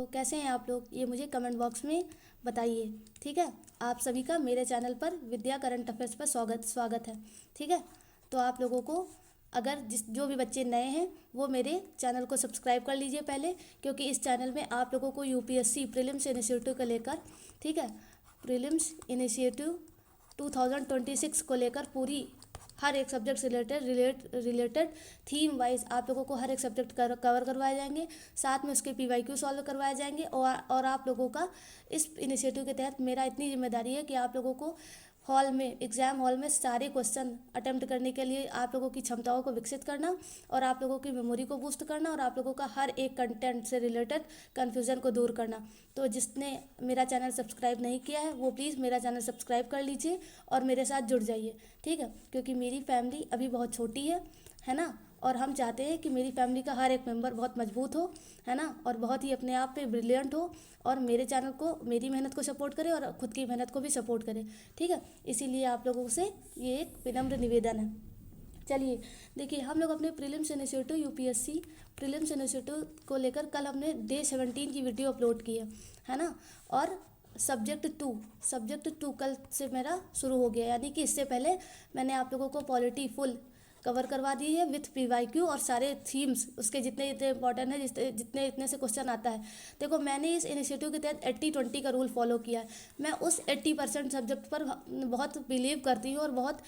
तो कैसे हैं आप लोग, ये मुझे कमेंट बॉक्स में बताइए। ठीक है, आप सभी का मेरे चैनल पर विद्या करंट अफेयर्स पर स्वागत है। ठीक है, तो आप लोगों को अगर जो भी बच्चे नए हैं वो मेरे चैनल को सब्सक्राइब कर लीजिए पहले, क्योंकि इस चैनल में आप लोगों को यूपीएससी प्रीलिम्स इनिशिएटिव को लेकर, ठीक है, प्रीलिम्स इनिशिएटिव 2026 को लेकर पूरी हर एक सब्जेक्ट से रिलेटेड थीम वाइज आप लोगों को हर एक सब्जेक्ट कवर करवाए जाएंगे। साथ में उसके पीवाईक्यू सॉल्व करवाए जाएंगे और आप लोगों का इस इनिशिएटिव के तहत मेरा इतनी जिम्मेदारी है कि आप लोगों को एग्ज़ाम हॉल में सारे क्वेश्चन अटेम्प्ट करने के लिए आप लोगों की क्षमताओं को विकसित करना और आप लोगों की मेमोरी को बूस्ट करना और आप लोगों का हर एक कंटेंट से रिलेटेड कन्फ्यूज़न को दूर करना। तो जिसने मेरा चैनल सब्सक्राइब नहीं किया है वो प्लीज़ मेरा चैनल सब्सक्राइब कर लीजिए और मेरे साथ जुड़ जाइए। ठीक है, क्योंकि मेरी फैमिली अभी बहुत छोटी है ना, और हम चाहते हैं कि मेरी फैमिली का हर एक मेंबर बहुत मजबूत हो, है ना, और बहुत ही अपने आप पे ब्रिलियंट हो और मेरे चैनल को, मेरी मेहनत को सपोर्ट करे और खुद की मेहनत को भी सपोर्ट करे। ठीक है, इसीलिए आप लोगों से ये एक विनम्र निवेदन है। चलिए देखिए, हम लोग अपने prelims initiative UPSC prelims initiative को लेकर कल हमने डे 17 की वीडियो अपलोड की है ना, और सब्जेक्ट टू कल से मेरा शुरू हो गया, यानी कि इससे पहले मैंने आप लोगों को पॉलिटी फुल कवर करवा दी है विथ पीवाईक्यू और सारे थीम्स उसके जितने इंपॉर्टेंट है, जितने इतने से क्वेश्चन आता है। देखो, मैंने इस इनिशिएटिव के तहत 80-20 का रूल फॉलो किया है। मैं उस 80% सब्जेक्ट पर बहुत बिलीव करती हूँ और बहुत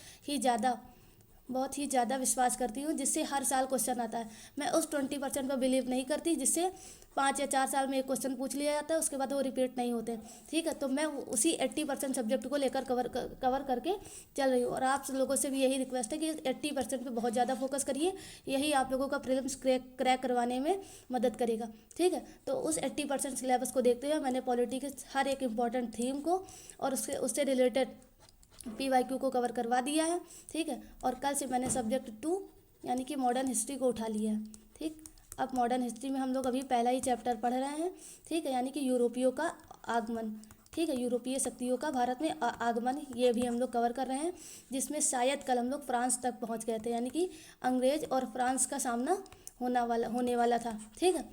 ही ज़्यादा विश्वास करती हूँ जिससे हर साल क्वेश्चन आता है। मैं उस 20% पर बिलीव नहीं करती जिससे 5 या 4 साल में एक क्वेश्चन पूछ लिया जाता है, उसके बाद वो रिपीट नहीं होते। ठीक है, तो मैं उसी 80% सब्जेक्ट को लेकर कवर करके चल रही हूँ और आप लोगों से भी यही रिक्वेस्ट है कि 80% पे बहुत ज़्यादा फोकस करिए, यही आप लोगों का प्रीलिम्स क्रैक करवाने में मदद करेगा। ठीक है, तो उस 80% सिलेबस को देखते हुए मैंने पॉलिटी के हर एक इम्पॉर्टेंट थीम को और उससे रिलेटेड पीवाईक्यू को कवर करवा दिया है। ठीक है, और कल से मैंने सब्जेक्ट 2 यानी कि मॉडर्न हिस्ट्री को उठा लिया है। ठीक, अब मॉडर्न हिस्ट्री में हम लोग अभी पहला ही चैप्टर पढ़ रहे हैं। ठीक है, यानी कि यूरोपियों का आगमन। ठीक है, यूरोपीय शक्तियों का भारत में आगमन, ये भी हम लोग कवर कर रहे हैं, जिसमें शायद कल हम लोग फ्रांस तक पहुंच गए थे, यानी कि अंग्रेज और फ्रांस का सामना होने वाला था। ठीक है,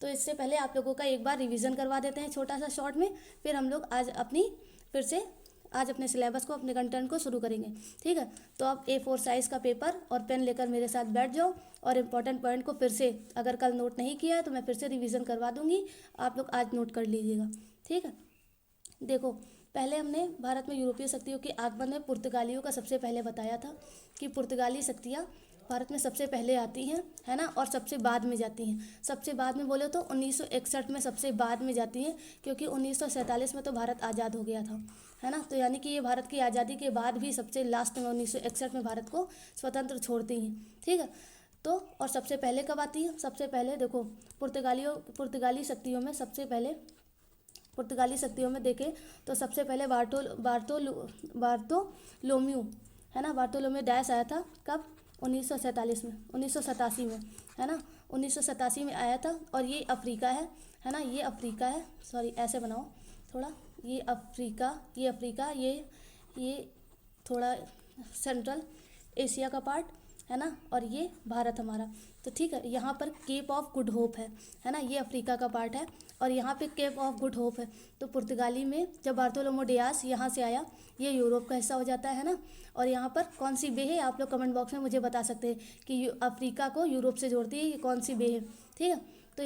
तो इससे पहले आप लोगों का एक बार रिवीजन करवा देते हैं छोटा सा शॉर्ट में, फिर हम लोग आज अपने सिलेबस को, अपने कंटेंट को शुरू करेंगे। ठीक है, तो आप A4 साइज़ का पेपर और पेन लेकर मेरे साथ बैठ जाओ और इम्पॉर्टेंट पॉइंट को फिर से, अगर कल नोट नहीं किया है तो मैं फिर से रिवीजन करवा दूंगी, आप लोग आज नोट कर लीजिएगा। ठीक है, देखो, पहले हमने भारत में यूरोपीय शक्तियों के आगमन में पुर्तगालियों का सबसे पहले बताया था कि पुर्तगाली शक्तियाँ भारत में सबसे पहले आती हैं, है ना, और सबसे बाद में जाती हैं। सबसे बाद में बोले तो 1961 में सबसे बाद में जाती हैं, क्योंकि 1947 में तो भारत आज़ाद हो गया था, है ना, तो यानी कि ये भारत की आज़ादी के बाद भी सबसे लास्ट में 1961 में भारत को स्वतंत्र छोड़ती हैं। ठीक है, तो और सबसे पहले कब आती है? सबसे पहले देखो, पुर्तगाली शक्तियों में देखें तो सबसे पहले बार्टोलोम्यू, है ना, बार्टोलोम्यू डायस आया था कब? 1987 में, है ना, 1987 में आया था। और ये अफ्रीका है ना, ये अफ्रीका है, सॉरी ऐसे बनाओ थोड़ा, ये अफ्रीका, ये थोड़ा सेंट्रल एशिया का पार्ट, है ना, और ये भारत हमारा। तो ठीक है, यहाँ पर केप ऑफ गुड होप है ना, ये अफ्रीका का पार्ट है और यहाँ पे केप ऑफ गुड होप है। तो पुर्तगाली में जब बार्टोलोमो डियास यहाँ से आया, ये यूरोप का हिस्सा हो जाता है ना। और यहाँ पर कौन सी बे है, आप लोग कमेंट बॉक्स में मुझे बता सकते हैं कि अफ्रीका को यूरोप से जोड़ती है, ये कौन सी बे है। ठीक है, तो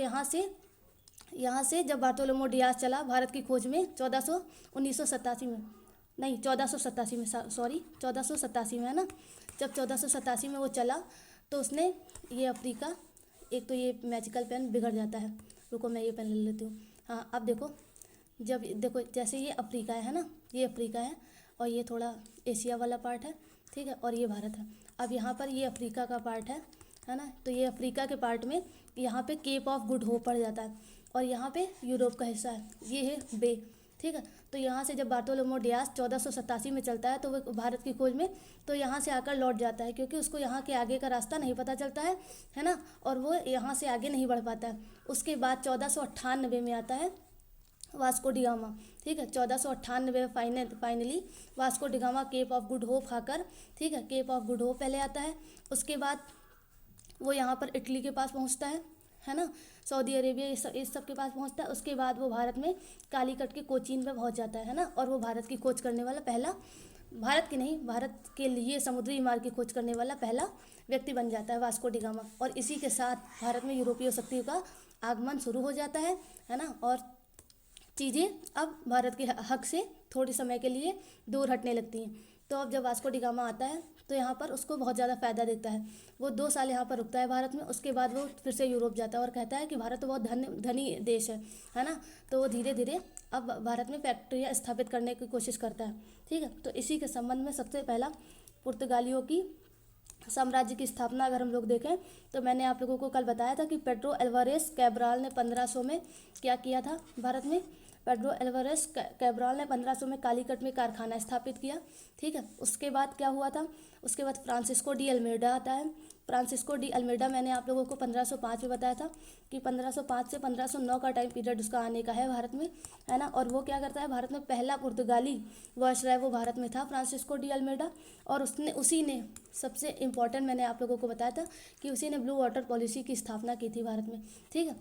यहाँ से जब बार्टोलोमो डियास चला भारत की खोज में 1987 में, नहीं 1487 में, सॉरी 1487 में, है ना, जब 1487 में वो चला तो उसने ये अफ्रीका, एक तो ये मैजिकल पेन बिगड़ जाता है, रुको मैं ये पेन ले लेती हूँ। हाँ, अब देखो, जब देखो जैसे ये अफ्रीका है ना, ये अफ्रीका है और ये थोड़ा एशिया वाला पार्ट है। ठीक है, और ये भारत है। अब यहाँ पर ये अफ्रीका का पार्ट है ना, तो ये अफ्रीका के पार्ट में यहाँ पे केप ऑफ गुड होप पड़ जाता है और यहाँ पे यूरोप का हिस्सा है, ये है बे। ठीक है, तो यहाँ से जब बार्टोलोमो डियास 1487 में चलता है तो वो भारत की खोज में, तो यहाँ से आकर लौट जाता है, क्योंकि उसको यहाँ के आगे का रास्ता नहीं पता चलता है ना, और वो यहाँ से आगे नहीं बढ़ पाता है। उसके बाद 1498 में आता है वास्को डिगामा। ठीक है, 1498 finally Vasco da Gama Cape of Good Hope खाकर, ठीक है, केप ऑफ गुड होप पहले आता है। उसके बाद वो यहाँ पर इटली के पास पहुँचता है ना, सऊदी अरेबिया इस सब के पास पहुंचता है। उसके बाद वो भारत में कालीकट के कोचीन पे पहुंच जाता है ना, और वो भारत की खोज करने वाला पहला, भारत की नहीं, भारत के लिए समुद्री मार्ग की खोज करने वाला पहला व्यक्ति बन जाता है वास्को डी गामा। और इसी के साथ भारत में यूरोपीय शक्तियों का आगमन शुरू हो जाता है ना, और चीज़ें अब भारत के हक से थोड़ी समय के लिए दूर हटने लगती हैं। तो अब जब वास्को डी गामा आता है तो यहाँ पर उसको बहुत ज़्यादा फ़ायदा देता है। वो 2 साल यहाँ पर रुकता है भारत में, उसके बाद वो फिर से यूरोप जाता है और कहता है कि भारत तो बहुत धनी देश है ना। तो वो धीरे धीरे अब भारत में फैक्ट्रियाँ स्थापित करने की कोशिश करता है, ठीक है। तो इसी के संबंध में सबसे पहला पुर्तगालियों की साम्राज्य की स्थापना अगर हम लोग देखें तो मैंने आप लोगों को कल बताया था कि पेड्रो अल्वारेस कैब्राल ने 1500 में क्या किया था भारत में। पेड्रो अल्वारेस कैब्राल ने 1500 में कालीकट में कारखाना स्थापित किया, ठीक है। उसके बाद क्या हुआ था, उसके बाद फ्रांसिस्को डी अल्मेडा आता है। फ्रांसिस्को डी अल्मेडा मैंने आप लोगों को 1505 में बताया था कि 1505 से 1509 का टाइम पीरियड उसका आने का है भारत में, है ना। और वो क्या करता है, भारत में पहला पुर्तगाली वायसराय वो भारत में था फ्रांसिस्को डी अल्मेडा। और उसी ने सबसे इम्पॉर्टेंट मैंने आप लोगों को बताया था कि उसी ने ब्लू वाटर पॉलिसी की स्थापना की थी भारत में, ठीक है।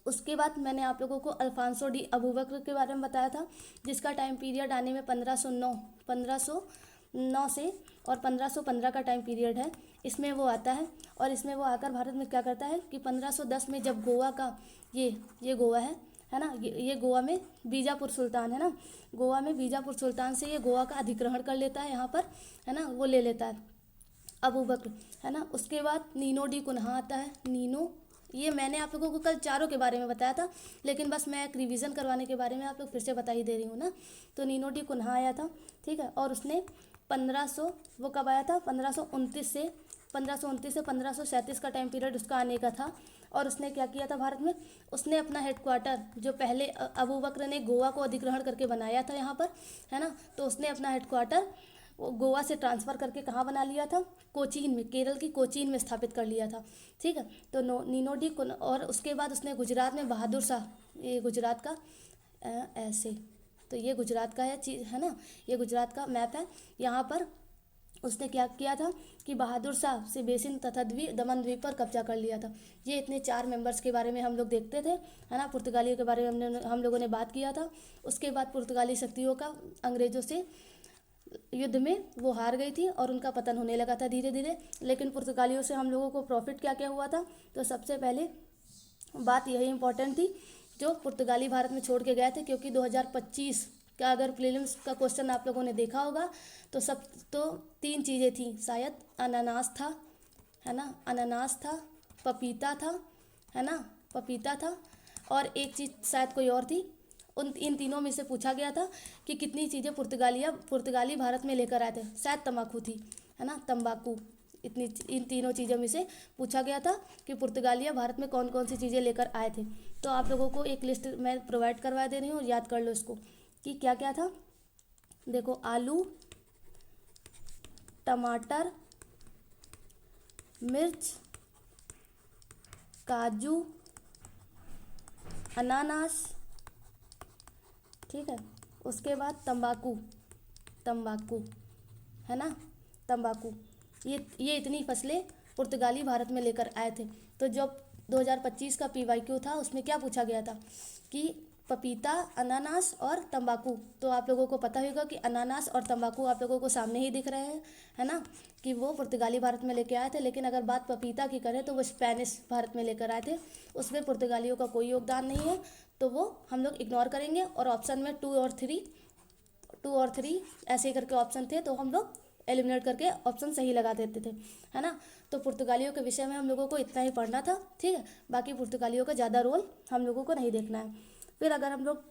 उसके बाद मैंने आप लोगों को अल्फांसो डी अबूबकर के बारे में बताया था, जिसका टाइम पीरियड आने में 1509 से और 1515 का टाइम पीरियड है। इसमें वो आता है और इसमें वो आकर भारत में क्या करता है कि 1510 में जब गोवा का ये गोवा है ना, ये गोवा में बीजापुर सुल्तान है ना, गोवा में बीजापुर सुल्तान से ये गोवा का अधिग्रहण कर लेता है यहाँ पर, है ना, वो ले लेता है अबूबकर, है ना। उसके बाद नीनो डी कुन्हा आता है। नीनो, ये मैंने आप लोगों को कल चारों के बारे में बताया था, लेकिन बस मैं एक रिवीजन करवाने के बारे में आप लोग फिर से बता ही दे रही हूँ ना। तो नीनो डी कुन्हा आया था, ठीक है। और उसने 1500 वो कब आया था, 1529 से 1537 का टाइम पीरियड उसका आने का था। और उसने क्या किया था भारत में, उसने अपना हेडक्वार्टर जो पहले अबूबकर ने गोवा को अधिग्रहण करके बनाया था यहाँ पर, है ना, तो उसने अपना हेडक्वार्टर गोवा से ट्रांसफ़र करके कहाँ बना लिया था, कोचीन में, केरल की कोचीन में स्थापित कर लिया था, ठीक है। तो नीनो डी और उसके बाद उसने गुजरात में बहादुर शाह, ये गुजरात का ऐसे, तो ये गुजरात का है ना, ये गुजरात का मैप है। यहाँ पर उसने क्या किया था कि बहादुर शाह से बेसिन तथा दमन द्वीप पर कब्जा कर लिया था। ये इतने 4 मेंबर्स के बारे में हम लोग देखते थे, है ना। पुर्तगालियों के बारे में हम लोगों ने बात किया था। उसके बाद पुर्तगाली शक्तियों का अंग्रेज़ों से युद्ध में वो हार गई थी और उनका पतन होने लगा था धीरे धीरे। लेकिन पुर्तगालियों से हम लोगों को प्रॉफिट क्या क्या हुआ था, तो सबसे पहले बात यही इम्पोर्टेंट थी जो पुर्तगाली भारत में छोड़ के गए थे, क्योंकि 2025 का अगर प्रीलिम्स का क्वेश्चन आप लोगों ने देखा होगा तो 3 चीज़ें थी शायद, अनानास था, है ना, अनानास था, पपीता था, है ना, पपीता था, और एक चीज़ शायद कोई और थी। इन तीनों में से पूछा गया था कि कितनी चीज़ें पुर्तगाली भारत में लेकर आए थे, शायद तंबाकू थी, है ना, तंबाकू। इन तीनों चीज़ों में से पूछा गया था कि पुर्तगालिया भारत में कौन कौन सी चीज़ें लेकर आए थे। तो आप लोगों को एक लिस्ट मैं प्रोवाइड करवा दे रही हूँ, याद कर लो इसको कि क्या क्या था। देखो, आलू, टमाटर, मिर्च, काजू, अनानास, ठीक है। उसके बाद तंबाकू, है ना, तंबाकू। ये इतनी फसलें पुर्तगाली भारत में लेकर आए थे। तो जब 2025 का PYQ था उसमें क्या पूछा गया था कि पपीता, अनानास और तंबाकू। तो आप लोगों को पता होगा कि अनानास और तंबाकू आप लोगों को सामने ही दिख रहे हैं, है ना, कि वो पुर्तगाली भारत में लेके आए थे। लेकिन अगर बात पपीता की करें तो वो स्पेनिश भारत में लेकर आए थे, उसमें पुर्तगालियों का कोई योगदान नहीं है, तो वो हम लोग इग्नोर करेंगे। और ऑप्शन में 2 और 3 ऐसे करके ऑप्शन थे, तो हम लोग एलिमिनेट करके ऑप्शन सही लगा देते थे, है ना। तो पुर्तगालियों के विषय में हम लोगों को इतना ही पढ़ना था, ठीक है। बाकी पुर्तगालियों का ज़्यादा रोल हम लोगों को नहीं देखना है। फिर अगर हम लोग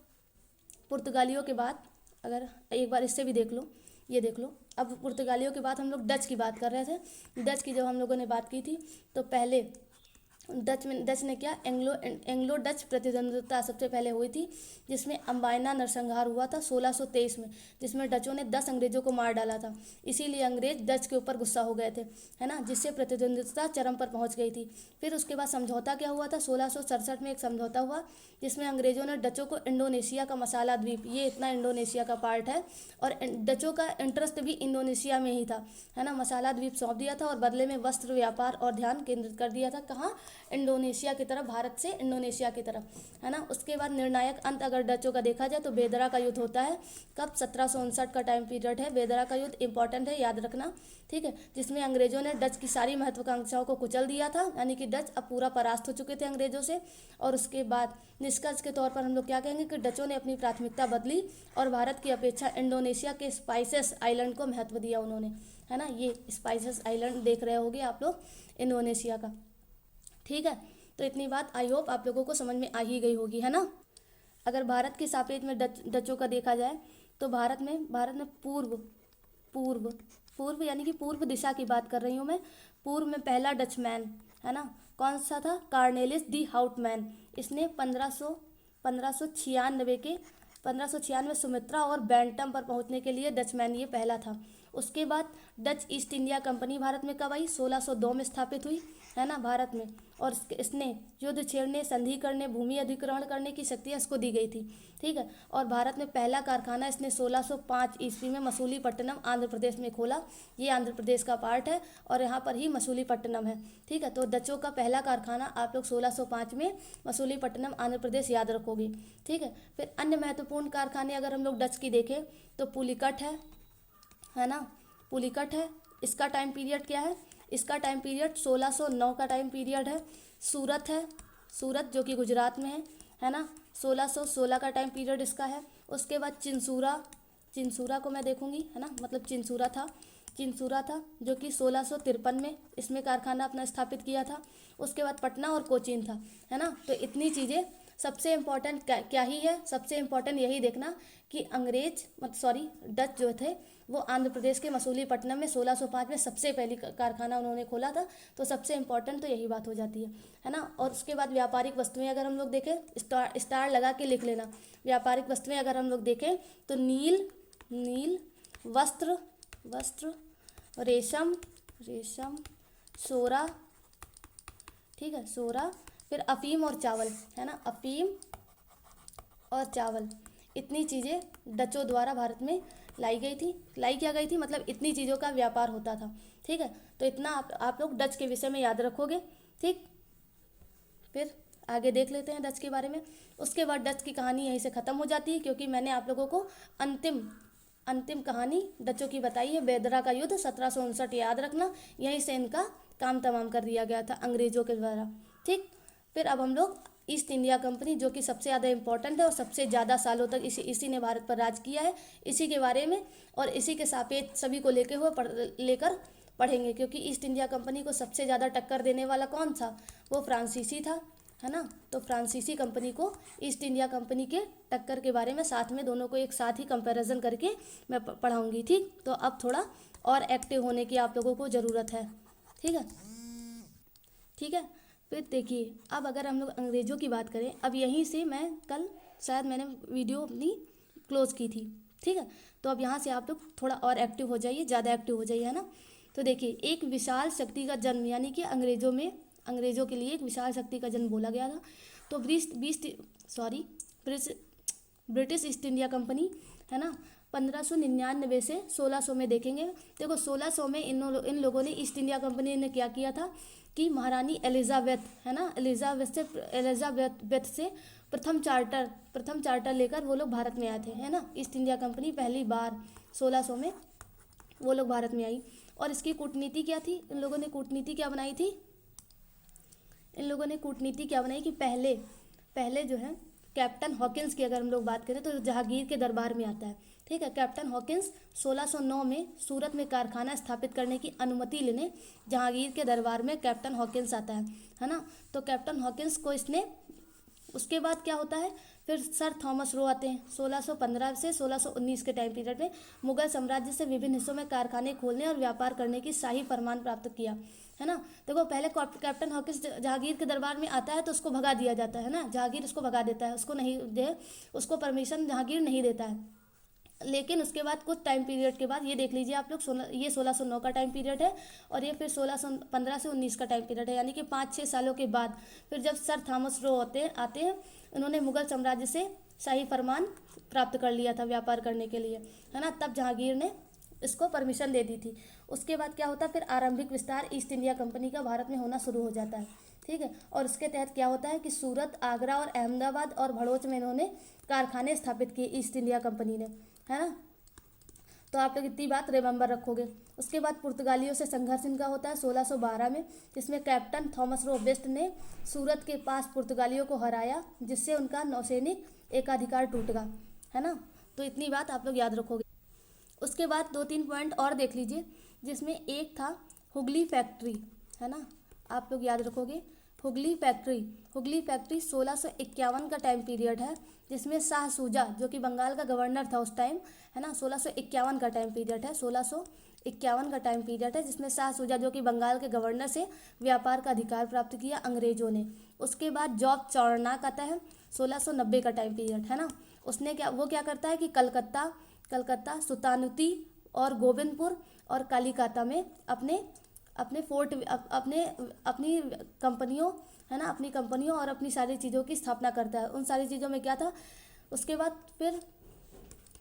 पुर्तगालियों के बाद अगर एक बार इससे भी देख लो, ये देख लो। अब पुर्तगालियों के बाद हम लोग डच की बात कर रहे थे। डच की जब हम लोगों ने बात की थी तो पहले डच ने क्या, एंग्लो डच प्रतिद्वंद्विता सबसे पहले हुई थी, जिसमें अम्बायना नरसंहार हुआ था 1623 में, जिसमें डचों ने 10 अंग्रेजों को मार डाला था। इसीलिए अंग्रेज डच के ऊपर गुस्सा हो गए थे, है ना, जिससे प्रतिद्वंद्विता चरम पर पहुंच गई थी। फिर उसके बाद समझौता क्या हुआ था, 1667 में एक समझौता हुआ जिसमें अंग्रेजों ने डचों को इंडोनेशिया का मसाला द्वीप, ये इतना इंडोनेशिया का पार्ट है और डचों का इंटरेस्ट भी इंडोनेशिया में ही था, है ना, मसाला द्वीप सौंप दिया था और बदले में वस्त्र व्यापार और ध्यान केंद्रित कर दिया था। कहाँ, इंडोनेशिया की तरफ, भारत से इंडोनेशिया की तरफ, है ना। उसके बाद निर्णायक अंत अगर डचों का देखा जाए तो बेदरा का युद्ध होता है। कब? 1759 का टाइम पीरियड है। बेदरा का युद्ध इंपॉर्टेंट है, याद रखना, ठीक है। जिसमें अंग्रेजों ने डच की सारी महत्वाकांक्षाओं को कुचल दिया था, यानी कि डच अब पूरा परास्त हो चुके थे अंग्रेजों से। और उसके बाद निष्कर्ष के तौर पर हम लोग क्या कहेंगे कि डचों ने अपनी प्राथमिकता बदली और भारत की अपेक्षा इंडोनेशिया के स्पाइसेस आइलैंड को महत्व दिया उन्होंने, है ना। ये स्पाइसेस आइलैंड देख रहे होगे आप लोग इंडोनेशिया का, ठीक है। तो इतनी बात आई होप आप लोगों को समझ में आ ही गई होगी, है ना। अगर भारत के सापेक्ष में डचों का देखा जाए तो भारत में पूर्व पूर्व पूर्व यानी कि पूर्व दिशा की बात कर रही हूँ मैं। पूर्व में पहला डचमैन, है ना, कौन सा था? कार्नेलिस दी हाउटमैन। इसने 1596 सुमित्रा और बैंटम पर पहुंचने के लिए डचमैन ये पहला था। उसके बाद Dutch east India company Bharat में कब आई? 1602 में स्थापित हुई, है ना, भारत में। और इसने युद्ध छेड़ने, संधि करने, भूमि अधिग्रहण करने की शक्तियाँ इसको दी गई थी, ठीक है। और भारत में पहला कारखाना इसने 1605 ईस्वी में मसूलीपट्टनम आंध्र प्रदेश में खोला। ये आंध्र प्रदेश का पार्ट है और यहाँ पर ही मसूलीपट्टनम है, ठीक है। तो डचों का पहला कारखाना आप लोग 1605 में मसूलीपट्टनम आंध्र प्रदेश याद रखोगे, ठीक है। फिर अन्य महत्वपूर्ण कारखाने अगर हम लोग डच की देखें तो पुलिकट है ना, पुलिकट है। इसका टाइम पीरियड क्या है? इसका टाइम पीरियड 1609 का टाइम पीरियड है। सूरत है, सूरत जो कि गुजरात में है ना, 1616 का टाइम पीरियड इसका है। उसके बाद चिंसूरा को मैं देखूंगी, है ना, मतलब चिंसूरा था जो कि 1653 में इसमें कारखाना अपना स्थापित किया था। उसके बाद पटना और कोचीन था, है ना। तो इतनी चीज़ें। सबसे इम्पोर्टेंट क्या ही है? सबसे इम्पोर्टेंट यही देखना कि डच जो थे वो आंध्र प्रदेश के मसूलीपट्टनम में 1605 में सबसे पहली कारखाना उन्होंने खोला था। तो सबसे इम्पोर्टेंट तो यही बात हो जाती है ना। और उसके बाद व्यापारिक वस्तुएं अगर हम लोग देखें, स्टार लगा के लिख लेना। व्यापारिक वस्तुएं अगर हम लोग देखें तो नील वस्त्र, रेशम, सोरा, ठीक है, सोरा। फिर अफीम और चावल, है ना, अफीम और चावल। इतनी चीज़ें डचों द्वारा भारत में लाई क्या गई थी, मतलब इतनी चीज़ों का व्यापार होता था, ठीक है। तो इतना आप लोग डच के विषय में याद रखोगे, ठीक। फिर आगे देख लेते हैं डच के बारे में। उसके बाद डच की कहानी यहीं से ख़त्म हो जाती है, क्योंकि मैंने आप लोगों को अंतिम कहानी डचों की बताई है। बेदरा का युद्ध 1759, याद रखना, यहीं से इनका काम तमाम कर दिया गया था अंग्रेजों के द्वारा, ठीक। फिर अब हम लोग ईस्ट इंडिया कंपनी, जो कि सबसे ज़्यादा इंपॉर्टेंट है और सबसे ज़्यादा सालों तक इसी ने भारत पर राज किया है, इसी के बारे में और इसी के सापेक्ष सभी को लेकर पढ़ेंगे। क्योंकि ईस्ट इंडिया कंपनी को सबसे ज़्यादा टक्कर देने वाला कौन था? वो फ्रांसीसी था, है ना। तो फ्रांसीसी कंपनी को ईस्ट इंडिया कंपनी के टक्कर के बारे में साथ में दोनों को एक साथ ही कंपैरिजन करके मैं पढ़ाऊँगी, ठीक। तो अब थोड़ा और एक्टिव होने की आप लोगों को ज़रूरत है, ठीक है। फिर देखिए, अब अगर हम लोग अंग्रेज़ों की बात करें, अब यहीं से मैं कल शायद मैंने वीडियो अपनी क्लोज़ की थी, ठीक है। तो अब यहाँ से आप लोग थोड़ा और एक्टिव हो जाइए, ज़्यादा एक्टिव हो जाइए, है ना। तो देखिए, एक विशाल शक्ति का जन्म, यानी कि अंग्रेज़ों के लिए एक विशाल शक्ति का जन्म बोला गया था। तो ब्रिटिश ईस्ट इंडिया कंपनी, है ना, 1599 से 1600 में देखेंगे। देखो 1600 में इन लोगों ने, ईस्ट इंडिया कंपनी ने क्या किया था कि महारानी एलिजाबेथ, है ना, एलिजाबेथ से प्रथम चार्टर लेकर वो लोग भारत में आए थे, है ना। ईस्ट इंडिया कंपनी पहली बार 1600 में वो लोग भारत में आई। और इसकी कूटनीति क्या थी? इन लोगों ने कूटनीति क्या बनाई कि पहले जो है कैप्टन हॉकिंस की अगर हम लोग बात करें तो जहांगीर के दरबार में आता है, ठीक है। कैप्टन हॉकिंस 1609 में सूरत में कारखाना स्थापित करने की अनुमति लेने जहांगीर के दरबार में कैप्टन हॉकिंस आता है ना। तो कैप्टन हॉकिंस को इसने, उसके बाद क्या होता है, फिर सर थॉमस रो आते हैं 1615 से 1619 के टाइम पीरियड में। मुगल साम्राज्य से विभिन्न हिस्सों में कारखाने खोलने और व्यापार करने की शाही फरमान प्राप्त किया, है ना। देखो, पहले कैप्टन हॉकिंस जहांगीर के दरबार में आता है तो उसको भगा दिया जाता है ना, जहांगीर उसको भगा देता है, उसको परमिशन जहांगीर नहीं देता है। लेकिन उसके बाद कुछ टाइम पीरियड के बाद, ये देख लीजिए आप लोग, ये 1609 का टाइम पीरियड है और ये फिर 1615 से 19 का टाइम पीरियड है, यानी कि 5-6 सालों के बाद फिर जब सर थॉमस रो आते हैं, उन्होंने मुगल साम्राज्य से शाही फरमान प्राप्त कर लिया था व्यापार करने के लिए, है ना। तब जहांगीर ने इसको परमिशन दे दी थी। उसके बाद क्या होता है, फिर आरंभिक विस्तार ईस्ट इंडिया कंपनी का भारत में होना शुरू हो जाता है, ठीक है। और उसके तहत क्या होता है कि सूरत, आगरा और अहमदाबाद और भड़ोच में इन्होंने कारखाने स्थापित किए ईस्ट इंडिया कंपनी ने, है ना। तो आप लोग इतनी बात रिमेंबर रखोगे। उसके बाद पुर्तगालियों से संघर्ष इनका होता है 1612 में, जिसमें कैप्टन थॉमस रो वेस्ट ने सूरत के पास पुर्तगालियों को हराया, जिससे उनका नौसैनिक एकाधिकार टूट गया, है ना। तो इतनी बात आप लोग याद रखोगे। उसके बाद 2-3 पॉइंट और देख लीजिए, जिसमें एक था हुगली फैक्ट्री, है ना। आप लोग याद रखोगे हुगली फैक्ट्री 1651 का टाइम पीरियड है, जिसमें शाह सूजा जो कि बंगाल का गवर्नर था उस टाइम, है ना। 1651 का टाइम पीरियड है, 1651 का टाइम पीरियड है, जिसमें शाह सूजा जो कि बंगाल के गवर्नर से व्यापार का अधिकार प्राप्त किया अंग्रेजों ने। उसके बाद जॉब चार्नाक आता है 1690 का टाइम पीरियड, है ना। उसने क्या करता है कि कलकत्ता, सुल्तानुती और गोविंदपुर और कालीकाता में अपनी कंपनियों, है ना, अपनी कंपनियों और अपनी सारी चीज़ों की स्थापना करता है। उन सारी चीज़ों में क्या था। उसके बाद फिर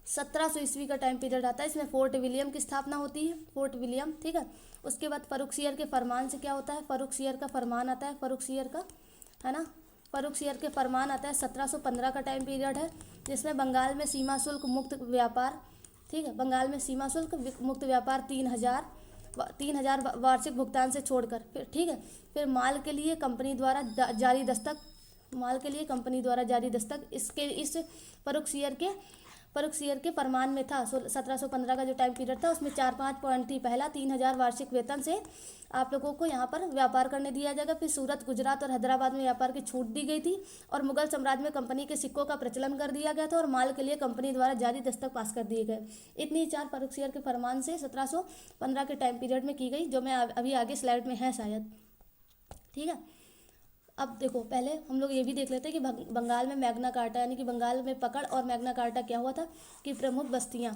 1700 ईस्वी का टाइम पीरियड आता है, इसमें फोर्ट विलियम की स्थापना होती है, फोर्ट विलियम, ठीक है। उसके बाद फर्रुखसियर के फरमान से क्या होता है, फर्रुखसियर का फरमान आता है, फर्रुखसियर के फरमान आता है 1715 का टाइम पीरियड है, जिसमें बंगाल में सीमा शुल्क मुक्त व्यापार, ठीक है, बंगाल में सीमा शुल्क मुक्त व्यापार 3000 वार्षिक भुगतान से छोड़कर, फिर ठीक है। फिर माल के लिए कंपनी द्वारा जारी दस्तक इस फर्रुखसियर के फरमान में था। 1715 का जो टाइम पीरियड था उसमें 4-5 पॉइंट थी। पहला 3000 वार्षिक वेतन से आप लोगों को यहाँ पर व्यापार करने दिया जाएगा। फिर सूरत, गुजरात और हैदराबाद में व्यापार की छूट दी गई थी, और मुगल साम्राज्य में कंपनी के सिक्कों का प्रचलन कर दिया गया था, और माल के लिए कंपनी द्वारा जारी दस्तक पास कर दिए गए। इतनी 4 फर्रुखसियर के फरमान से 1715 के टाइम पीरियड में की गई, जो मैं अभी आगे स्लाइड में है शायद, ठीक है। अब देखो, पहले हम लोग ये भी देख लेते हैं कि बंगाल में मैग्ना कार्टा, यानी कि बंगाल में पकड़ और मैग्ना कार्टा क्या हुआ था कि प्रमुख बस्तियाँ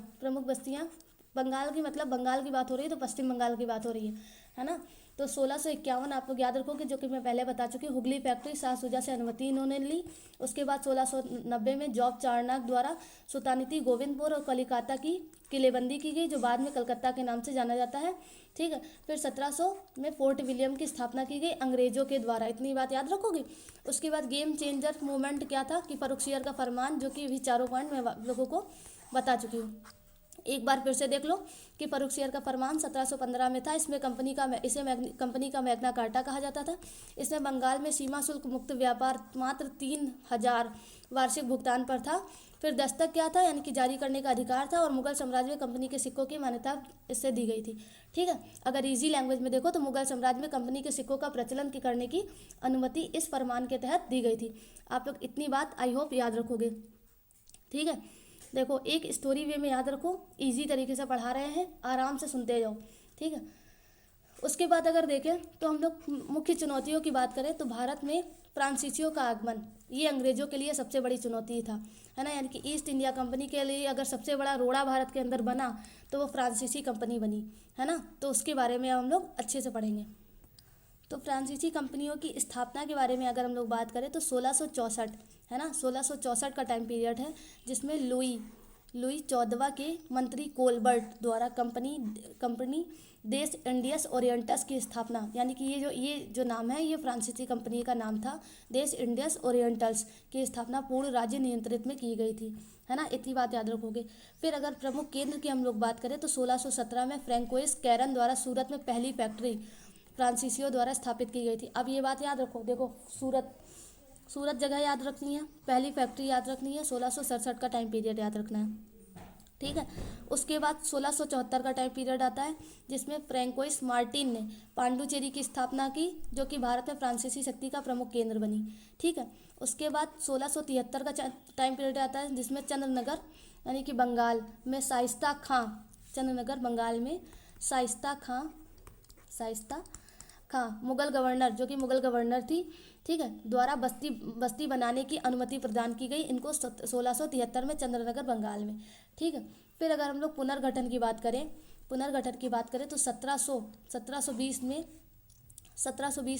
बंगाल की, मतलब बंगाल की बात हो रही है तो पश्चिम बंगाल की बात हो रही है ना। तो 1651 आप लोग याद रखोगे, जो कि मैं पहले बता चुकी हूँ। हुगली फैक्ट्री शाह सूजा से अनुमति इन्होंने ली। उसके बाद 1690 में जॉब चार्नाक द्वारा सुल्तानुती, गोविंदपुर और कलिकाता की किलेबंदी की गई, जो बाद में कलकत्ता के नाम से जाना जाता है, ठीक है। फिर 1700 में फोर्ट विलियम की स्थापना की गई अंग्रेजों के द्वारा, इतनी बात याद रखोगे। उसके बाद गेम चेंजर मूवमेंट क्या था कि फर्रुखसियर का फरमान, जो कि अभी चारों पॉइंट मैं लोगों को बता चुकी हूँ। एक बार फिर से देख लो कि फर्रुखसियर का फरमान 1715 में था। इसमें कंपनी का मैग्ना कार्टा कहा जाता था। इसमें बंगाल में सीमा शुल्क मुक्त व्यापार मात्र 3000 वार्षिक भुगतान पर था। फिर दस्तक क्या था, यानी कि जारी करने का अधिकार था, और मुगल साम्राज्य में कंपनी के सिक्कों की मान्यता इससे दी गई थी, ठीक है। अगर इजी लैंग्वेज में देखो तो मुगल साम्राज्य में कंपनी के सिक्कों का प्रचलन करने की अनुमति इस फरमान के तहत दी गई थी। आप लोग इतनी बात आई होप याद रखोगे, ठीक है। देखो, एक स्टोरी वे में याद रखो, इजी तरीके से पढ़ा रहे हैं, आराम से सुनते जाओ, ठीक है। उसके बाद अगर देखें तो हम लोग मुख्य चुनौतियों की बात करें तो भारत में फ्रांसीसियों का आगमन, ये अंग्रेजों के लिए सबसे बड़ी चुनौती था, है ना। यानी कि ईस्ट इंडिया कंपनी के लिए अगर सबसे बड़ा रोड़ा भारत के अंदर बना तो वो फ्रांसीसी कंपनी बनी, है ना। तो उसके बारे में हम लोग अच्छे से पढ़ेंगे। तो फ्रांसीसी कंपनियों की स्थापना के बारे में अगर हम लोग बात करें तो 1664, है ना, 1664 का टाइम पीरियड है, जिसमें लुई 14वां के मंत्री कोलबर्ट द्वारा कंपनी देश इंडियस ओरिएंटस की स्थापना, यानी कि ये जो नाम है ये फ्रांसीसी कंपनी का नाम था, देश इंडियस ओरिएंटल्स की स्थापना पूर्ण राज्य नियंत्रित में की गई थी, है ना। इतनी बात याद रखोगे। फिर अगर प्रमुख केंद्र की हम लोग बात करें तो 1617 में फ्रैंकोइस कैरन द्वारा सूरत में पहली फैक्ट्री फ्रांसीसियों द्वारा स्थापित की गई थी। अब ये बात याद रखो, देखो सूरत जगह याद रखनी है, पहली फैक्ट्री याद रखनी है, 1667 का टाइम पीरियड याद रखना है, ठीक है। उसके बाद 1674 का टाइम पीरियड आता है, जिसमें फ्रैंकोइस मार्टिन ने पांडुचेरी की स्थापना की, जो कि भारत में फ्रांसीसी शक्ति का प्रमुख केंद्र बनी, ठीक है। उसके बाद 1673 का टाइम पीरियड आता है, जिसमें चंद्रनगर, यानी कि बंगाल में शाइस्ता खां, चंद्रनगर बंगाल में शाइस्ता खां मुगल गवर्नर, जो कि मुगल गवर्नर थी, ठीक है, द्वारा बस्ती बनाने की अनुमति प्रदान की गई इनको 1673 में चंद्रनगर बंगाल में, ठीक है। फिर अगर हम लोग पुनर्गठन की बात करें तो 1720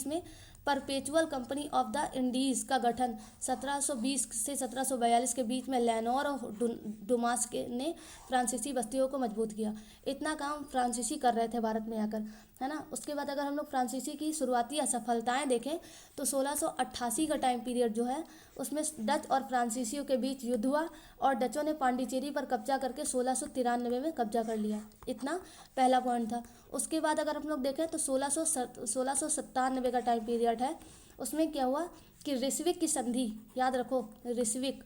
में perpetual company of the Indies का गठन 1720 से 1742 के बीच में लेनोर और डुमास ने फ्रांसीसी बस्तियों को मजबूत किया। इतना काम फ्रांसीसी कर रहे थे भारत में आकर, है ना। उसके बाद अगर हम लोग फ्रांसीसी की शुरुआती असफलताएं देखें तो 1688 का टाइम पीरियड जो है उसमें डच और फ्रांसीसियों के बीच युद्ध हुआ और डचों ने पांडिचेरी पर कब्जा करके 1693 में कब्जा कर लिया। इतना पहला पॉइंट था। उसके बाद अगर हम लोग देखें तो 1697 का टाइम पीरियड है। उसमें क्या हुआ कि रिस्विक की संधि, याद रखो रिस्विक,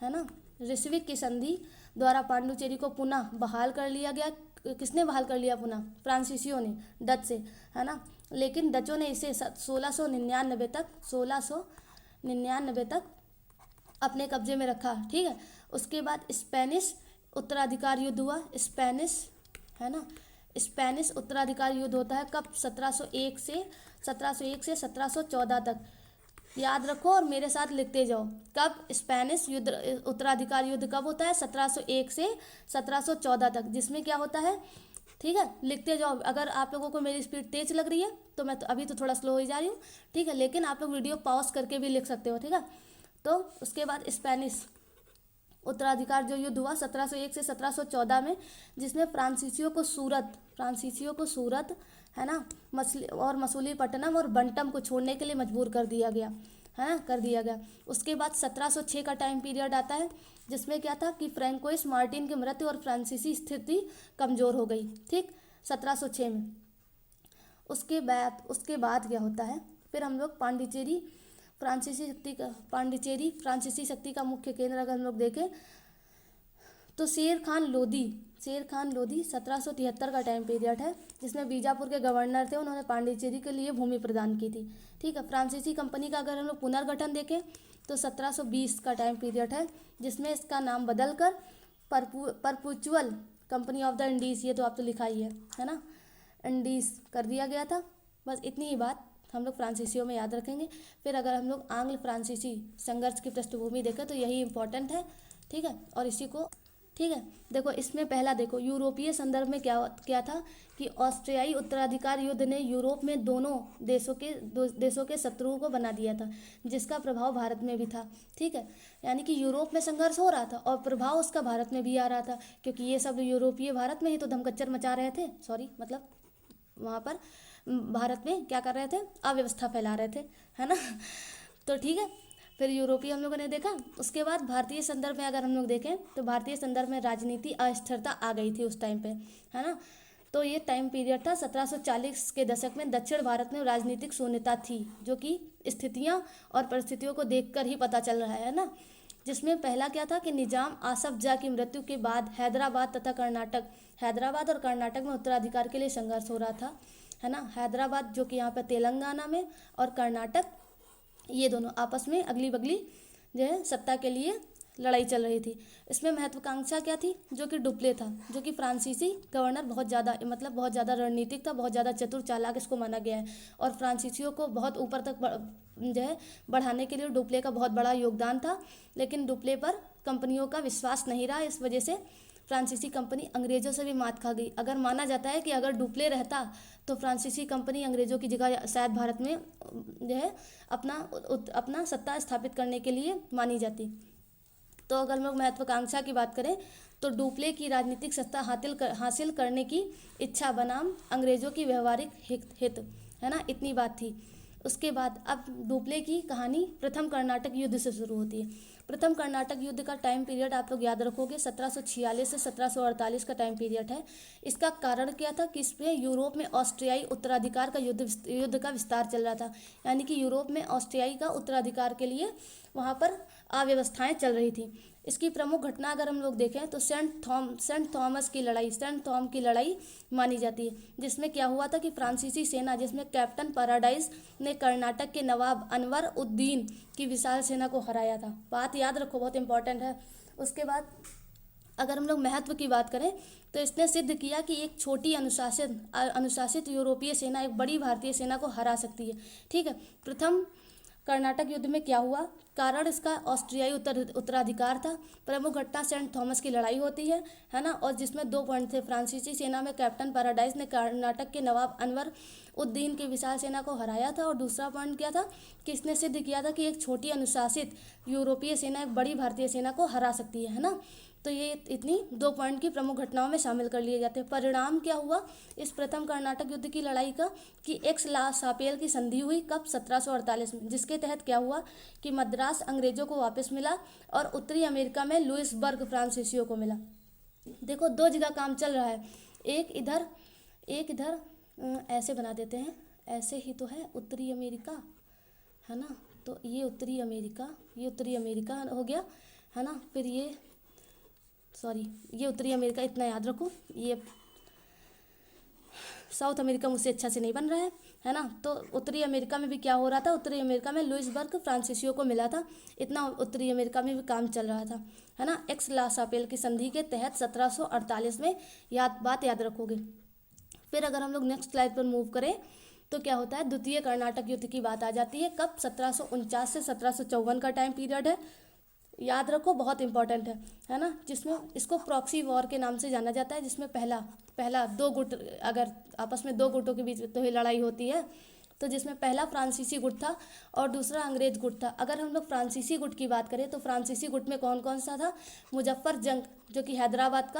है ना, रिस्विक की संधि द्वारा पांडिचेरी को पुनः बहाल कर लिया गया। किसने बहाल कर लिया पुनः? फ्रांसीसियों ने, डच से, है ना। लेकिन डचों ने इसे 1699 तक अपने कब्जे में रखा, ठीक है। उसके बाद स्पेनिश उत्तराधिकार युद्ध हुआ। स्पेनिश, है ना, स्पेनिश उत्तराधिकार युद्ध होता है कब? 1701 से 1714 तक। याद रखो और मेरे साथ लिखते जाओ। कब स्पेनिश युद्ध उत्तराधिकार युद्ध कब होता है? 1701 से 1714 तक, जिसमें क्या होता है, ठीक है, लिखते जाओ। अगर आप लोगों को मेरी स्पीड तेज लग रही है तो मैं तो अभी तो थोड़ा स्लो हो जा रही हूँ, ठीक है, लेकिन आप लोग वीडियो पॉज करके भी लिख सकते हो, ठीक है। तो उसके बाद स्पेनिश उत्तराधिकार जो युद्ध हुआ 1701 से 1714 में, जिसमें फ्रांसीसियों को सूरत, है ना, मसूलीपट्टनम और बंटम को छोड़ने के लिए मजबूर कर दिया गया, है ना, कर दिया गया। उसके बाद 1706 का टाइम पीरियड आता है, जिसमें क्या था कि फ्रैंकोइस मार्टिन की मृत्यु और फ्रांसीसी स्थिति कमज़ोर हो गई, ठीक, 1706 में। उसके बाद क्या होता है, फिर हम लोग पांडिचेरी फ्रांसीसी शक्ति का मुख्य केंद्र अगर हम लोग देखें तो शेर खान लोदी 1773 का टाइम पीरियड है, जिसमें बीजापुर के गवर्नर थे, उन्होंने पांडिचेरी के लिए भूमि प्रदान की थी, ठीक है। फ्रांसीसी कंपनी का अगर हम लोग पुनर्गठन देखें तो 1720 का टाइम पीरियड है, जिसमें इसका नाम बदलकर परपुचुअल कंपनी ऑफ द इंडीज़, ये तो आप तो लिखा ही है ना, इंडीज़ कर दिया गया था। बस इतनी ही बात हम लोग फ्रांसीसियों में याद रखेंगे। फिर अगर हम लोग आंग्ल फ्रांसीसी संघर्ष की पृष्ठभूमि देखें तो यही इम्पोर्टेंट है, ठीक है। और इसी को, ठीक है, देखो इसमें पहला देखो यूरोपीय संदर्भ में क्या था कि ऑस्ट्रियाई उत्तराधिकार युद्ध ने यूरोप में दोनों देशों के शत्रुओं को बना दिया था, जिसका प्रभाव भारत में भी था, ठीक है। यानी कि यूरोप में संघर्ष हो रहा था और प्रभाव उसका भारत में भी आ रहा था, क्योंकि ये सब यूरोपीय भारत में ही तो धमकच्चर मचा रहे थे, मतलब वहाँ पर भारत में क्या कर रहे थे? अव्यवस्था फैला रहे थे, है ना। तो ठीक है, फिर यूरोपीय हम लोगों ने देखा। उसके बाद भारतीय संदर्भ में अगर हम लोग देखें तो भारतीय संदर्भ में राजनीति अस्थिरता आ गई थी उस टाइम पे, है ना। तो ये टाइम पीरियड था 1740 के दशक में दक्षिण भारत में राजनीतिक शून्यता थी, जो कि स्थितियाँ और परिस्थितियों को देखकर ही पता चल रहा है ना। जिसमें पहला क्या था कि निजाम आसफ जाह की मृत्यु के बाद हैदराबाद और कर्नाटक में उत्तराधिकार के लिए संघर्ष हो रहा था, है ना। हैदराबाद जो कि यहाँ पर तेलंगाना में और कर्नाटक, ये दोनों आपस में अगली बगली जो है सत्ता के लिए लड़ाई चल रही थी। इसमें महत्वाकांक्षा क्या थी? जो कि डुप्ले था, जो कि फ्रांसीसी गवर्नर बहुत ज़्यादा रणनीतिक था, बहुत ज़्यादा चतुर चालाक इसको माना गया है। और फ्रांसीसियों को बहुत ऊपर तक जो है बढ़ाने के लिए डुप्ले का बहुत बड़ा योगदान था, लेकिन डुप्ले पर कंपनियों का विश्वास नहीं रहा। इस वजह से फ्रांसीसी कंपनी अंग्रेज़ों से भी मात खा गई। अगर माना जाता है कि अगर डुप्ले रहता तो फ्रांसीसी कंपनी अंग्रेज़ों की जगह शायद भारत में जो है अपना सत्ता स्थापित करने के लिए मानी जाती। तो अगर हम लोग महत्वाकांक्षा की बात करें तो डुप्ले की राजनीतिक सत्ता हासिल करने की इच्छा बनाम अंग्रेज़ों की व्यवहारिक हित, है ना, इतनी बात थी। उसके बाद अब डुप्ले की कहानी प्रथम कर्नाटक युद्ध से शुरू होती है। प्रथम कर्नाटक युद्ध का टाइम पीरियड आप लोग याद रखोगे 1746 से 1748 का टाइम पीरियड है। इसका कारण क्या था कि इसमें यूरोप में ऑस्ट्रियाई उत्तराधिकार का युद्ध का विस्तार चल रहा था। यानी कि यूरोप में ऑस्ट्रियाई का उत्तराधिकार के लिए वहाँ पर अव्यवस्थाएं चल रही थी। इसकी प्रमुख घटना अगर हम लोग देखें तो सेंट थॉम की लड़ाई मानी जाती है, जिसमें क्या हुआ था कि फ्रांसीसी सेना, जिसमें कैप्टन पैराडाइज ने कर्नाटक के नवाब अनवर उद्दीन की विशाल सेना को हराया था। बात याद रखो, बहुत इंपॉर्टेंट है। उसके बाद अगर हम लोग महत्व की बात करें तो इसने सिद्ध किया कि एक छोटी अनुशासित यूरोपीय सेना एक बड़ी भारतीय सेना को हरा सकती है, ठीक है। प्रथम कर्नाटक युद्ध में क्या हुआ? कारण इसका ऑस्ट्रियाई उत्तराधिकार था। प्रमुख घटना सेंट थॉमस की लड़ाई होती है ना, और जिसमें 2 पॉइंट थे। फ्रांसीसी सेना में कैप्टन पैराडाइज ने कर्नाटक के नवाब अनवर उद्दीन की विशाल सेना को हराया था। और दूसरा पॉइंट क्या था कि इसने सिद्ध किया था कि एक छोटी अनुशासित यूरोपीय सेना एक बड़ी भारतीय सेना को हरा सकती है ना। तो ये इतनी 2 पॉइंट की प्रमुख घटनाओं में शामिल कर लिए जाते हैं। परिणाम क्या हुआ इस प्रथम कर्नाटक युद्ध की लड़ाई का कि एक्स ला सापेल की संधि हुई कब 1748 में, जिसके तहत क्या हुआ कि मद्रास अंग्रेजों को वापस मिला और उत्तरी अमेरिका में लुइसबर्ग फ्रांसीसियों को मिला। देखो 2 जगह काम चल रहा है, एक इधर ऐसे बना देते हैं, ऐसे ही तो है उत्तरी अमेरिका, है ना। तो ये उत्तरी अमेरिका हो गया, है ना। फिर ये उत्तरी अमेरिका, इतना याद रखो। ये साउथ अमेरिका मुझसे अच्छा से नहीं बन रहा है ना। तो उत्तरी अमेरिका में भी क्या हो रहा था, उत्तरी अमेरिका में लुइसबर्ग फ्रांसीसियों को मिला था, इतना उत्तरी अमेरिका में भी काम चल रहा था, है ना। एक्स ला सापेल की संधि के तहत 1748 में बात याद रखोगे। फिर अगर हम लोग नेक्स्ट स्लाइड पर मूव करें तो क्या होता है, द्वितीय कर्नाटक युद्ध की बात आ जाती है। कब 1749 से 1754 का टाइम पीरियड है, याद रखो, बहुत इंपॉर्टेंट है ना। जिसमें इसको प्रॉक्सी वॉर के नाम से जाना जाता है, जिसमें पहला 2 गुट, अगर आपस में 2 गुटों के बीच तो ही लड़ाई होती है, तो जिसमें पहला फ्रांसीसी गुट था और दूसरा अंग्रेज गुट था। अगर हम लोग फ्रांसीसी गुट की बात करें तो फ्रांसीसी गुट में कौन कौन सा था, मुजफ्फर जंग जो कि हैदराबाद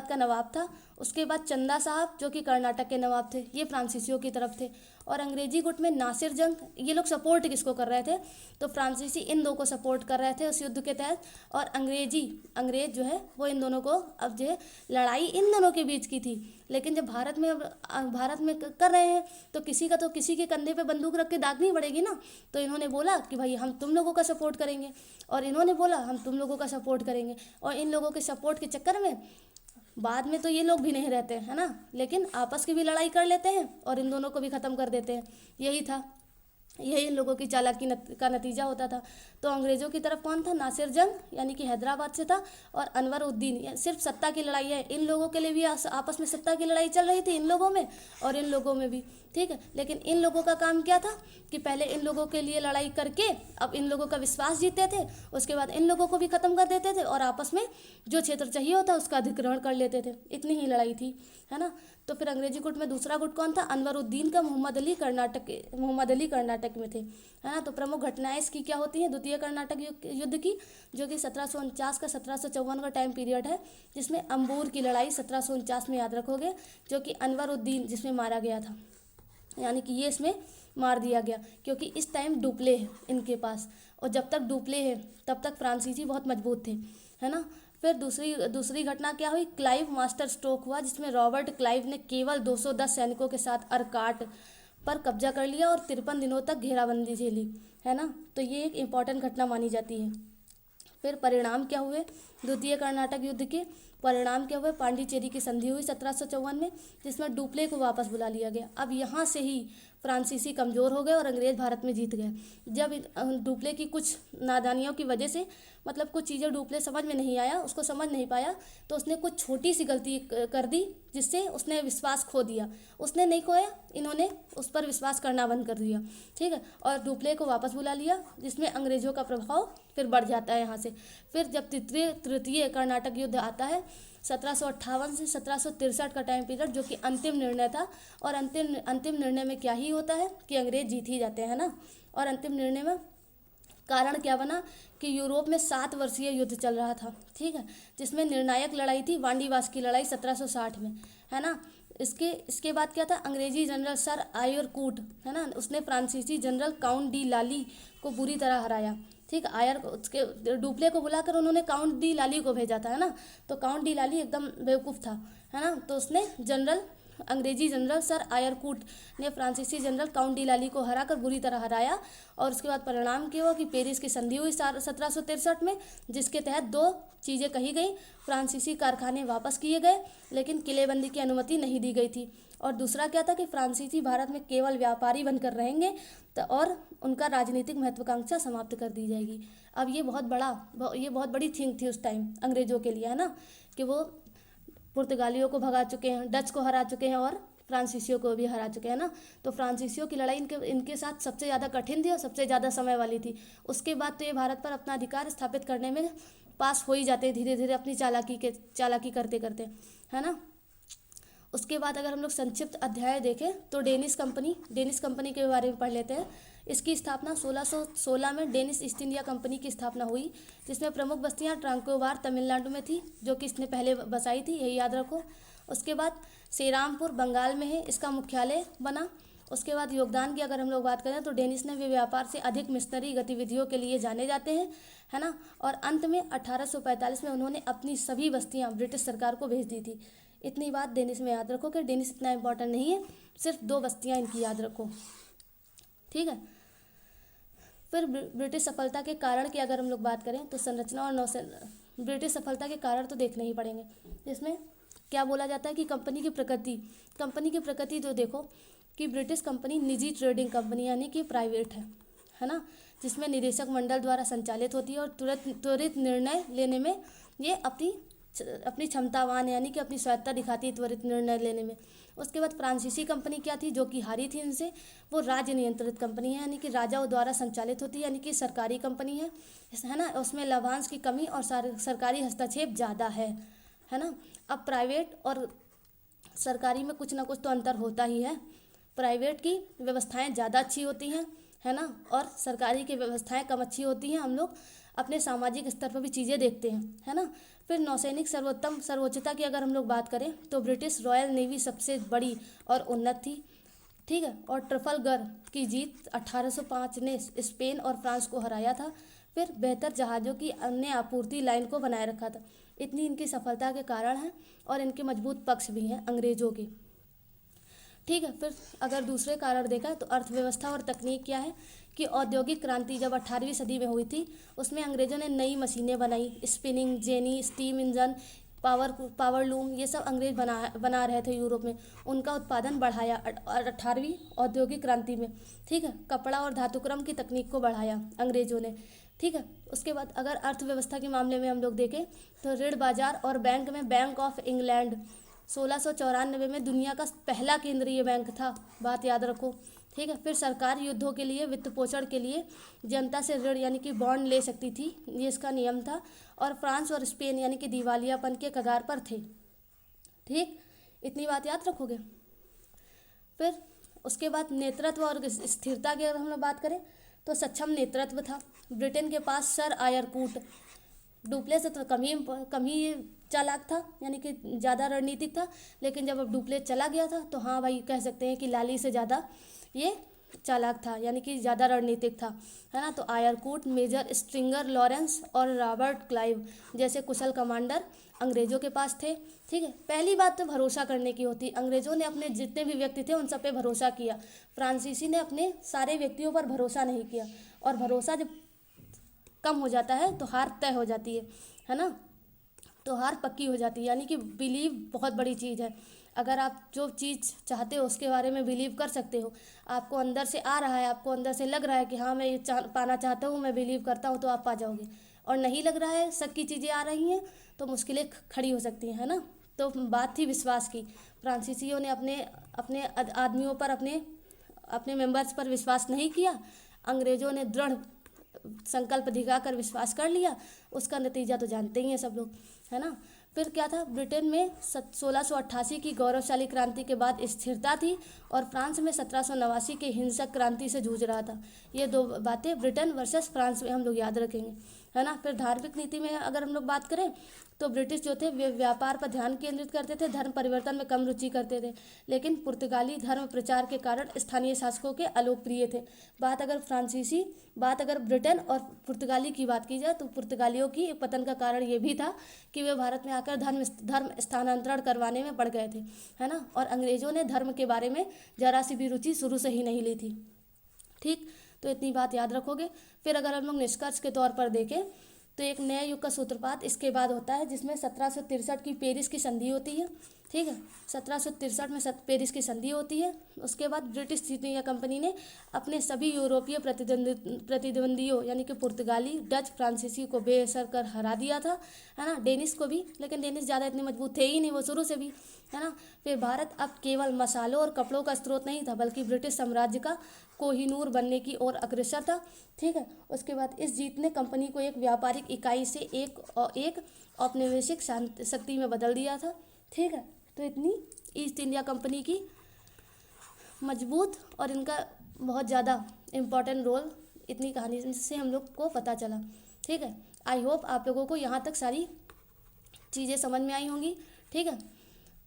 का नवाब था। उसके बाद चंदा साहब जो कि कर्नाटक के नवाब थे, ये फ्रांसीसियों की तरफ थे। और अंग्रेजी गुट में नासिर जंग, ये लोग सपोर्ट किसको कर रहे थे, तो फ्रांसीसी इन 2 को सपोर्ट कर रहे थे उस युद्ध के तहत। और अंग्रेज जो है वो इन दोनों को, अब जो है लड़ाई इन दोनों के बीच की थी, लेकिन जब भारत में कर रहे हैं तो किसी के कंधे पे बंदूक रख के दागनी पड़ेगी ना। तो इन्होंने बोला कि भाई हम तुम लोगों का सपोर्ट करेंगे, और इन्होंने बोला हम तुम लोगों का सपोर्ट करेंगे। और इन लोगों के सपोर्ट के चक्कर में बाद में तो ये लोग भी नहीं रहते, है ना, लेकिन आपस की भी लड़ाई कर लेते हैं और इन दोनों को भी ख़त्म कर देते हैं। यही इन लोगों की चालाकी का नतीजा होता था। तो अंग्रेज़ों की तरफ कौन था, नासिर जंग यानी कि हैदराबाद से था, और अनवर उद्दीन। सिर्फ सत्ता की लड़ाई है, इन लोगों के लिए भी आपस में सत्ता की लड़ाई चल रही थी, इन लोगों में और इन लोगों में भी, ठीक है। लेकिन इन लोगों का काम क्या था कि पहले इन लोगों के लिए लड़ाई करके अब इन लोगों का विश्वास जीतते थे, उसके बाद इन लोगों को भी ख़त्म कर देते थे और आपस में जो क्षेत्र चाहिए होता उसका अधिग्रहण कर लेते थे। इतनी ही लड़ाई थी, है ना। तो फिर अंग्रेजी गुट में दूसरा गुट कौन था, अनवर उद्दीन का मोहम्मद अली कर्नाटक में थे, है ना। तो प्रमुख घटनाएं इसकी क्या होती हैं, द्वितीय कर्नाटक युद्ध की, जो कि 1749 का 1754 का टाइम पीरियड है, जिसमें अंबूर की लड़ाई 1749 में याद रखोगे, जो कि अनवर उद्दीन जिसमें मारा गया था, यानी कि ये इसमें मार दिया गया क्योंकि इस टाइम डुप्ले है इनके पास, और जब तक डुप्ले है तब तक फ्रांसीसी बहुत मजबूत थे, है ना। फिर दूसरी घटना क्या हुई, क्लाइव मास्टर स्ट्रोक हुआ, जिसमें रॉबर्ट क्लाइव ने केवल 210 सैनिकों के साथ अरकाट पर कब्जा कर लिया और 53 दिनों तक घेराबंदी झेली, है ना। तो ये एक इम्पॉर्टेंट घटना मानी जाती है। फिर परिणाम क्या हुए द्वितीय कर्नाटक युद्ध के, परिणाम क्या हुए, पांडिचेरी की संधि हुई 1754 में, जिसमें डुप्ले को वापस बुला लिया गया। अब यहाँ से ही फ्रांसीसी कमज़ोर हो गए और अंग्रेज़ भारत में जीत गए। जब डुप्ले की कुछ नादानियों की वजह से, मतलब कुछ चीज़ें डुप्ले समझ में नहीं आया, उसको समझ नहीं पाया, तो उसने कुछ छोटी सी गलती कर दी जिससे उसने विश्वास खो दिया। उसने नहीं खोया, इन्होंने उस पर विश्वास करना बंद कर दिया, ठीक है। और डुप्ले को वापस बुला लिया, जिसमें अंग्रेज़ों का प्रभाव फिर बढ़ जाता है यहाँ से। फिर जब तृतीय कर्नाटक युद्ध आता है 1758 से 1763 का टाइम पीरियड, जो कि अंतिम निर्णय था, और अंतिम निर्णय में क्या ही होता है कि अंग्रेज जीत ही जाते हैं ना। और अंतिम निर्णय में कारण क्या बना कि यूरोप में 7 वर्षीय युद्ध चल रहा था, ठीक है, जिसमें निर्णायक लड़ाई थी वांडीवास की लड़ाई 1760 में, है ना। इसके बाद क्या था, अंग्रेजी जनरल सर आयरकूट, है ना, उसने फ्रांसीसी जनरल काउंट डी लाली को बुरी तरह हराया, ठीक। उसके डुप्ले को बुलाकर उन्होंने काउंट डी लाली को भेजा था, है ना। तो काउंट डी लाली एकदम बेवकूफ़ था, है ना। तो उसने अंग्रेजी जनरल सर आयरकूट ने फ्रांसीसी जनरल काउंट डी लाली को हराकर बुरी तरह हराया। और उसके बाद परिणाम क्या हुआ कि पेरिस की संधि हुई 1763 में, जिसके तहत 2 चीज़ें कही गई, फ्रांसीसी कारखाने वापस किए गए, लेकिन किलेबंदी की अनुमति नहीं दी गई थी। और दूसरा क्या था कि फ्रांसीसी भारत में केवल व्यापारी बनकर रहेंगे और उनका राजनीतिक महत्वाकांक्षा समाप्त कर दी जाएगी। अब ये बहुत बड़ी थिंग थी उस टाइम अंग्रेज़ों के लिए, है ना, कि वो पुर्तगालियों को भगा चुके हैं, डच को हरा चुके हैं और फ्रांसीसियों को भी हरा चुके हैं ना। तो फ्रांसीसियों की लड़ाई इनके साथ सबसे ज़्यादा कठिन थी और सबसे ज़्यादा समय वाली थी। उसके बाद तो ये भारत पर अपना अधिकार स्थापित करने में पास हो ही जाते हैं धीरे धीरे अपनी चालाकी करते करते, है ना। उसके बाद अगर हम लोग संक्षिप्त अध्याय देखें तो डेनिश कंपनी के बारे में पढ़ लेते हैं। इसकी स्थापना 1616 में डेनिश ईस्ट इंडिया कंपनी की स्थापना हुई, जिसमें प्रमुख बस्तियां ट्रांकोवार तमिलनाडु में थी, जो कि इसने पहले बसाई थी, यही याद रखो। उसके बाद श्रीरामपुर बंगाल में है, इसका मुख्यालय बना। उसके बाद योगदान की अगर हम लोग बात करें तो डेनिश ने व्यापार से अधिक मिशनरी गतिविधियों के लिए जाने जाते हैं, है ना। और अंत में 1845 में उन्होंने अपनी सभी बस्तियां ब्रिटिश सरकार को भेज दी थी। इतनी बात डेनिश में याद रखो कि डेनिश इतना इंपॉर्टेंट नहीं है, सिर्फ 2 बस्तियां इनकी याद रखो, ठीक है। फिर ब्रिटिश सफलता के कारण की अगर हम लोग बात करें तो संरचना और नौसेना, ब्रिटिश सफलता के कारण तो देखने ही पड़ेंगे। इसमें क्या बोला जाता है कि कंपनी की प्रकृति जो देखो कि ब्रिटिश कंपनी निजी ट्रेडिंग कंपनी यानी कि प्राइवेट है ना, जिसमें निदेशक मंडल द्वारा संचालित होती है और त्वरित निर्णय लेने में ये अपनी क्षमतावान यानी कि अपनी स्वायत्ता दिखाती है त्वरित निर्णय लेने में। उसके बाद फ्रांसीसी कंपनी क्या थी, जो कि हारी थी इनसे, वो राज्य नियंत्रित कंपनी है यानी कि राजाओं द्वारा संचालित होती है, यानी कि सरकारी कंपनी है ना। उसमें लाभांश की कमी और सरकारी हस्तक्षेप ज़्यादा है ना। अब प्राइवेट और सरकारी में कुछ ना कुछ तो अंतर होता ही है। प्राइवेट की व्यवस्थाएं ज़्यादा अच्छी होती हैं, है ना, और सरकारी की व्यवस्थाएं कम अच्छी होती हैं। हम लोग अपने सामाजिक स्तर पर भी चीज़ें देखते हैं, है ना। फिर नौसैनिक सर्वोच्चता की अगर हम लोग बात करें तो ब्रिटिश रॉयल नेवी सबसे बड़ी और उन्नत थी, ठीक है। और ट्रफलगर की जीत 1805 ने स्पेन और फ्रांस को हराया था। फिर बेहतर जहाज़ों की अन्य आपूर्ति लाइन को बनाए रखा था। इतनी इनकी सफलता के कारण हैं और इनके मजबूत पक्ष भी हैं अंग्रेजों के, ठीक है। फिर अगर दूसरे कारण देखा तो अर्थव्यवस्था और तकनीक क्या है कि औद्योगिक क्रांति जब 18वीं सदी में हुई थी, उसमें अंग्रेजों ने नई मशीनें बनाई, spinning jenny, steam engine, power loom, ये सब अंग्रेज बना रहे थे यूरोप में। उनका उत्पादन बढ़ाया 18वीं औद्योगिक क्रांति में, ठीक है। कपड़ा और धातुक्रम की तकनीक को बढ़ाया अंग्रेजों ने, ठीक है। उसके बाद अगर अर्थव्यवस्था के मामले में हम लोग देखें तो ऋण बाजार और बैंक में बैंक ऑफ इंग्लैंड 1694 में दुनिया का पहला केंद्रीय बैंक था, बात याद रखो, ठीक है। फिर सरकार युद्धों के लिए वित्त पोषण के लिए जनता से ऋण यानी कि बॉन्ड ले सकती थी, ये इसका नियम था। और फ्रांस और स्पेन यानी कि दिवालियापन के कगार पर थे, ठीक, इतनी बात याद रखोगे। फिर उसके बाद नेतृत्व और स्थिरता की अगर हम लोग बात करें तो सक्षम नेतृत्व था। ब्रिटेन के पास सर आयरकूट डुप्लेस तो कम ही चालाक था, यानी कि ज़्यादा रणनीतिक था, लेकिन जब अब डुप्लेस चला गया था तो हाँ भाई कह सकते हैं कि लाली से ज़्यादा ये चालाक था, यानी कि ज़्यादा रणनीतिक था, है ना। तो आयरकूट, मेजर स्ट्रिंगर लॉरेंस और रॉबर्ट क्लाइव जैसे कुशल कमांडर अंग्रेज़ों के पास थे, ठीक है। पहली बात तो भरोसा करने की होती, अंग्रेज़ों ने अपने जितने भी व्यक्ति थे उन सब पे भरोसा किया। फ्रांसीसी ने अपने सारे व्यक्तियों पर भरोसा नहीं किया, और भरोसा जब कम हो जाता है तो हार तय हो जाती है ना, तो हार पक्की हो जाती है। यानी कि बिलीव बहुत बड़ी चीज़ है। अगर आप जो चीज़ चाहते हो उसके बारे में बिलीव कर सकते हो, आपको अंदर से आ रहा है, आपको अंदर से लग रहा है कि हाँ मैं ये पाना चाहता हूँ, मैं बिलीव करता हूँ, तो आप पा जाओगे। और नहीं लग रहा है, शक की चीज़ें आ रही हैं, तो मुश्किलें खड़ी हो सकती हैं, है ना। तो बात थी विश्वास की। फ्रांसीसियों ने अपने आदमियों पर, अपने मेंबर्स पर विश्वास नहीं किया। अंग्रेज़ों ने दृढ़ संकल्प दिखाकर विश्वास कर लिया। उसका नतीजा तो जानते ही हैं सब लोग, है ना। फिर क्या था, ब्रिटेन में 1688 की गौरवशाली क्रांति के बाद स्थिरता थी, और फ्रांस में 1789 के हिंसक क्रांति से जूझ रहा था। ये 2 बातें ब्रिटेन वर्सेस फ्रांस में हम लोग याद रखेंगे, है ना। फिर धार्मिक नीति में अगर हम लोग बात करें तो ब्रिटिश जो थे वे व्यापार पर ध्यान केंद्रित करते थे, धर्म परिवर्तन में कम रुचि करते थे, लेकिन पुर्तगाली धर्म प्रचार के कारण स्थानीय शासकों के अलोकप्रिय थे। बात अगर ब्रिटेन और पुर्तगाली की बात की जाए तो पुर्तगालियों की पतन का कारण ये भी था कि वे भारत में आकर धर्म स्थानांतरण करवाने में पड़ गए थे, है ना। और अंग्रेजों ने धर्म के बारे में जरा सी भी रुचि शुरू से ही नहीं ली थी, ठीक। तो इतनी बात याद रखोगे। फिर अगर हम लोग निष्कर्ष के तौर पर देखें तो एक नए युग का सूत्रपात इसके बाद होता है, जिसमें 1763 की पेरिस की संधि होती है, ठीक है। 1763 में पेरिस की संधि होती है। उसके बाद ब्रिटिश ईस्ट इंडिया कंपनी ने अपने सभी यूरोपीय प्रतिद्वंदियों यानी कि पुर्तगाली, डच, फ्रांसीसी को बेअसर कर हरा दिया था, है ना, डेनिश को भी, लेकिन डेनिश ज़्यादा इतने मजबूत थे ही नहीं वो शुरू से भी, है ना। फिर भारत अब केवल मसालों और कपड़ों का स्रोत नहीं था, बल्कि ब्रिटिश साम्राज्य का कोहिनूर बनने की ओर अग्रसर था, ठीक है। उसके बाद इस जीत ने कंपनी को एक व्यापारिक इकाई से एक औपनिवेशिक शक्ति में बदल दिया था, ठीक है। तो इतनी ईस्ट इंडिया कंपनी की मजबूत और इनका बहुत ज़्यादा इम्पोर्टेंट रोल इतनी कहानी से हम लोग को पता चला, ठीक है। आई होप आप लोगों को यहाँ तक सारी चीज़ें समझ में आई होंगी, ठीक है।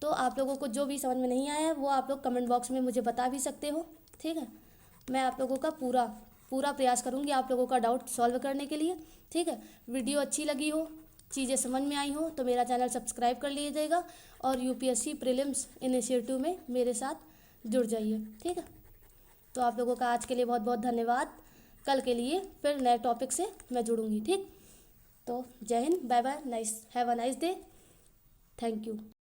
तो आप लोगों को जो भी समझ में नहीं आया है वो आप लोग कमेंट बॉक्स में मुझे बता भी सकते हो, ठीक है। मैं आप लोगों का पूरा प्रयास करूँगी आप लोगों का डाउट सॉल्व करने के लिए, ठीक है। वीडियो अच्छी लगी हो, चीज़ें समझ में आई हो तो मेरा चैनल सब्सक्राइब कर लीजिएगा और यूपीएससी प्रीलिम्स इनिशिएटिव में मेरे साथ जुड़ जाइए, ठीक है। तो आप लोगों का आज के लिए बहुत बहुत धन्यवाद। कल के लिए फिर नए टॉपिक से मैं जुड़ूंगी, ठीक। तो जय हिंद, bye bye, have a nice day, thank you.